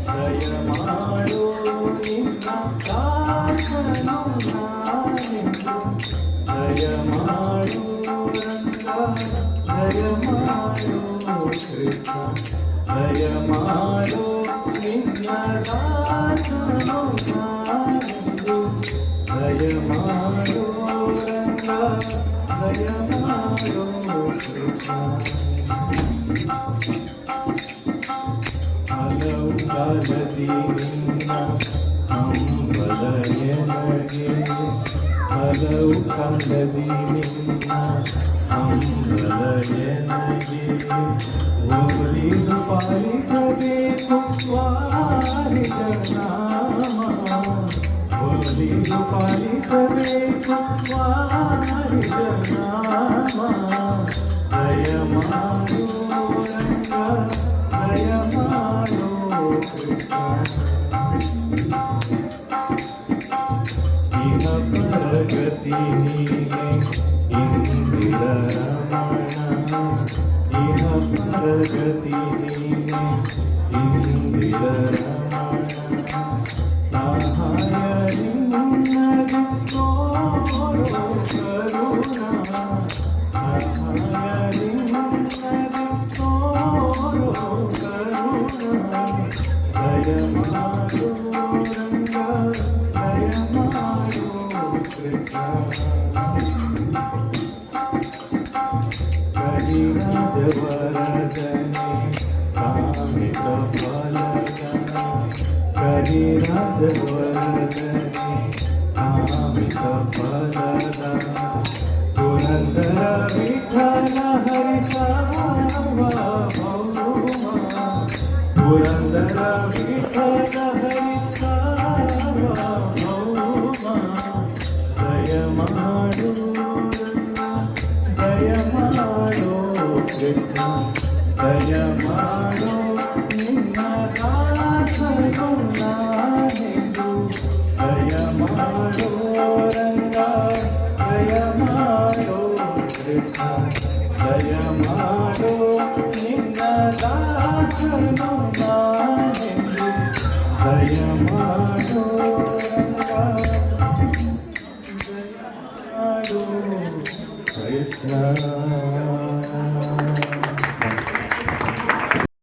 ದಯಮಾಡು ನಿನ್ನ ದಾಸನು ನಾನೆಂದು ದಯಮಾಡು ರಂಗ ದಯಮಾಡು ಕೃಷ್ಣ ದಯಮಾಡು ನಿನ್ನ ದಾಸನು ನಾನೆಂದು ದಯಮಾಡು ರಂಗ ದಯಮಾಡು ಕೃಷ್ಣ ಹಲವು ಕಾಲದಿ ನಿನ್ನ ಹಂಬಲಯನಗೆ ಹಲವು ಕಾಲದಿ ನಿನ್ನ ಹಂಬಲಯನಗೆ ಓದಿದು ಪಾಲಿಸಬೇಕು ವಾರಿದ ನಾಮ ಓದಿದು ಪಾಲಿಸಬೇಕು ವಾರಿದ ನಾಮ ದಯಮಾಡು ರಂಗ ದಯಮಾಡು ಕೃಷ್ಣ ಇಹ ಪರಗತಿ ನೀನೆ ಇಂದಿರ ರಮಣ ಇಹ ಪರಗತಿ ನೀನೆ ಇಂದಿರ ರಮಣ ಸಹಾಯ ನಿನ್ನದು ತೋರೋ ಕರುಣಾ ಸಹಾಯ ನಿನ್ನದು ತೋರೋ ಕರುಣಾ ದಯಮಾಡು ರಂಗ ದಯಮಾಡು ಕೃಷ್ಣ ಕರಿರಾಜವರದನೆ ಕಾಮಿತ ಫಲದನ ಕರಿರಾಜವರದನೆ ಕಾಮಿತ ಫಲದನ ಪುರಂದರ ವಿಠಲ ಹರಿ ಸಾರ್ವಭೌಮ ಪುರಂದರ ವಿಠಲ ಹರಿ ಸಾರ್ವಭೌಮ ದಯಮಾಡು ದಯಮಾಡು ಕೃಷ್ಣ ದಯಮಾಡು ನಿನ್ನ ದಾಸನು ನಾನೆಂದು ದಯಮಾಡು ರಂಗ ದಯಮಾಡು ಕೃಷ್ಣ ದಯಮಾಡು ನಿನ್ನ ದಾಸನು ನಾನೆಂದು ದಯಮಾಡು